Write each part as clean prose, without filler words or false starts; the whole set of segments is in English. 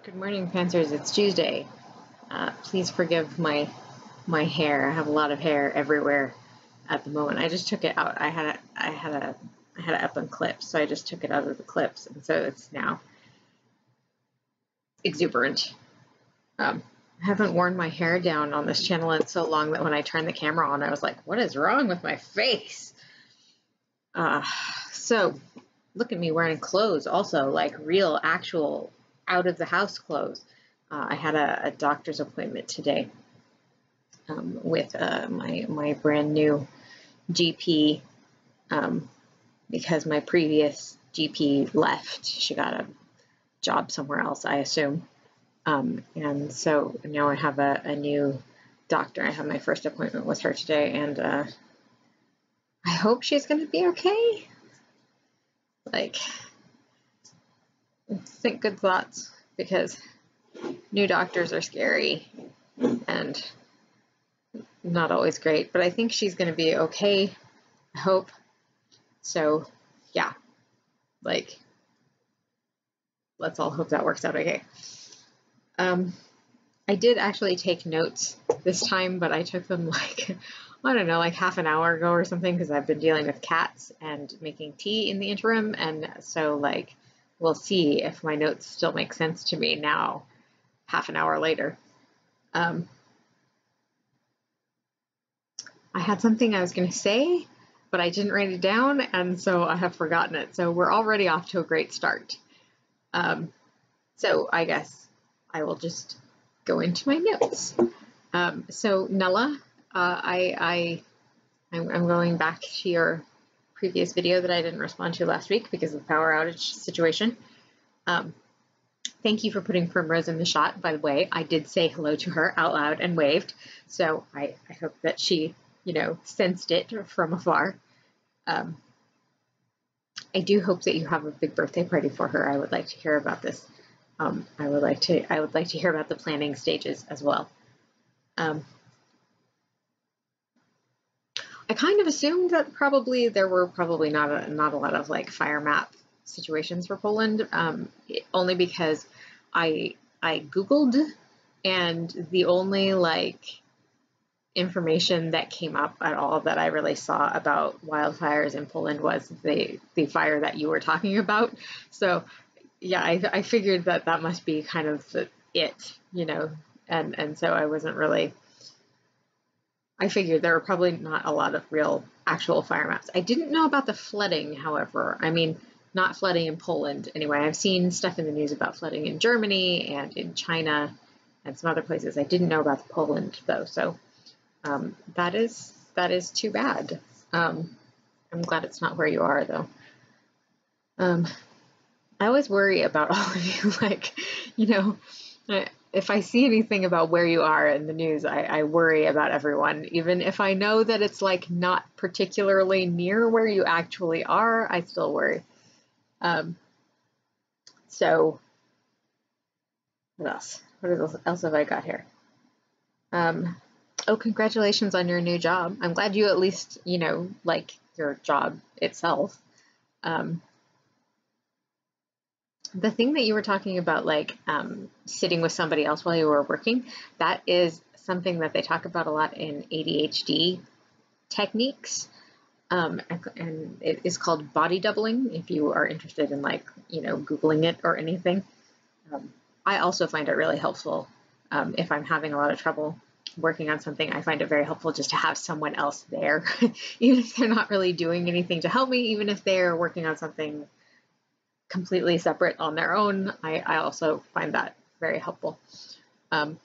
Good morning, Panthers. It's Tuesday. Please forgive my hair. I have a lot of hair everywhere at the moment. I just took it out. I had it up in clips, so I just took it out of the clips, and so it's now exuberant. I haven't worn my hair down on this channel in so long that when I turned the camera on, I was like, "What is wrong with my face?" So look at me wearing clothes, also like real, actual, out of the house clothes. I had a doctor's appointment today with my brand new GP because my previous GP left. She got a job somewhere else, I assume. And so now I have a new doctor. I have my first appointment with her today, and I hope she's going to be okay. Like, think good thoughts, because new doctors are scary and not always great, but I think she's going to be okay. I hope. So, yeah, like, let's all hope that works out okay. I did actually take notes this time, but I took them like, I don't know, like half an hour ago or something, because I've been dealing with cats and making tea in the interim, and so like, we'll see if my notes still make sense to me now, half an hour later. I had something I was going to say, but I didn't write it down, and so I have forgotten it. So we're already off to a great start. So I guess I will just go into my notes. So Nella, I'm going back to your previous video that I didn't respond to last week because of the power outage situation. Thank you for putting Primrose in the shot, by the way. I did say hello to her out loud and waved, so I hope that she, sensed it from afar. I do hope that you have a big birthday party for her. I would like to hear about this. I would like to hear about the planning stages as well. I kind of assumed that there were probably not a lot of like fire map situations for Poland, only because I Googled, and the only like information that came up at all that I really saw about wildfires in Poland was the fire that you were talking about. So yeah, I figured that must be kind of it, and so I wasn't really. I figured there were probably not a lot of real actual fire maps. I didn't know about the flooding, however. I mean, not flooding in Poland anyway. I've seen stuff in the news about flooding in Germany and in China and some other places. I didn't know about Poland though, so that is too bad. I'm glad it's not where you are though. I always worry about all of you, like, if I see anything about where you are in the news, I worry about everyone. Even if I know that it's like not particularly near where you actually are, I still worry. So what else? What else have I got here? Oh, congratulations on your new job. I'm glad you at least, like your job itself. The thing that you were talking about, like sitting with somebody else while you were working, that is something that they talk about a lot in ADHD techniques. And it is called body doubling, if you are interested in like, Googling it or anything. I also find it really helpful if I'm having a lot of trouble working on something. I find it very helpful just to have someone else there, even if they're not really doing anything to help me, even if they're working on something completely separate on their own. I also find that very helpful. So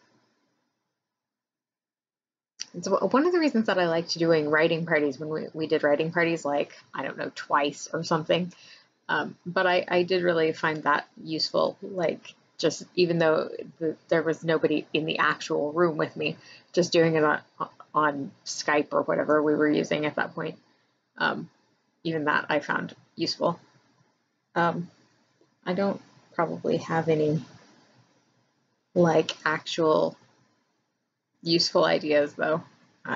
one of the reasons that I liked doing writing parties, when we did writing parties, like, I don't know, twice or something, but I did really find that useful, like, just even though there was nobody in the actual room with me, just doing it on Skype or whatever we were using at that point, even that I found useful. I don't probably have any like actual useful ideas though.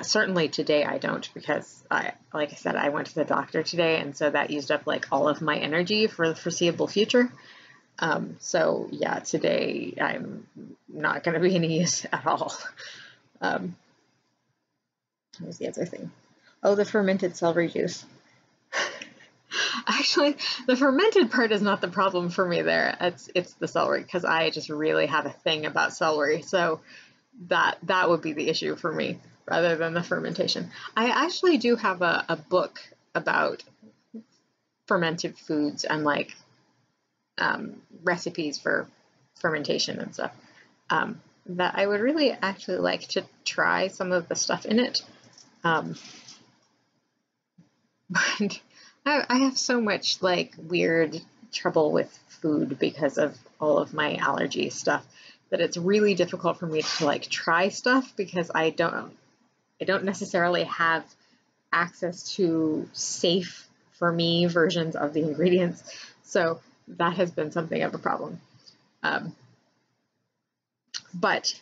Certainly today I don't, because like I said, I went to the doctor today, and so that used up like all of my energy for the foreseeable future. So yeah, today I'm not going to be any use at all. What was the other thing? Oh, the fermented celery juice. Actually, the fermented part is not the problem for me there. It's the celery, because I just really have a thing about celery. So that would be the issue for me rather than the fermentation. I actually do have a book about fermented foods and like recipes for fermentation and stuff, that I would really actually like to try some of the stuff in it. But I have so much like weird trouble with food because of all of my allergy stuff that it's really difficult for me to like try stuff, because I don't necessarily have access to safe for me versions of the ingredients. So that has been something of a problem. But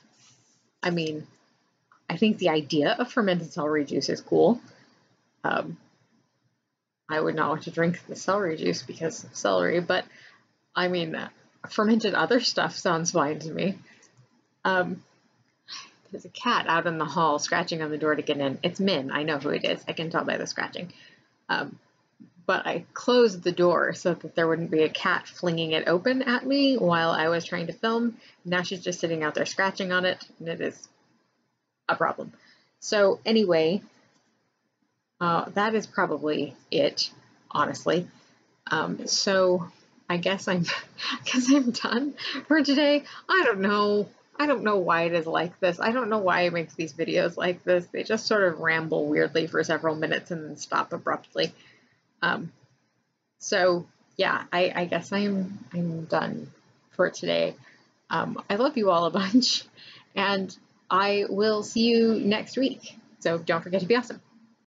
I mean, I think the idea of fermented celery juice is cool. I would not want to drink the celery juice because of celery, but I mean, fermented other stuff sounds fine to me. There's a cat out in the hall scratching on the door to get in. It's Min. I know who it is. I can tell by the scratching. But I closed the door so that there wouldn't be a cat flinging it open at me while I was trying to film. Now she's just sitting out there scratching on it, and it is a problem. So anyway, that is probably it, honestly. So I guess I'm done for today. I don't know why it is like this. I don't know why I make these videos like this. They just sort of ramble weirdly for several minutes and then stop abruptly. So yeah, I guess I'm done for today. I love you all a bunch, and I will see you next week. So don't forget to be awesome.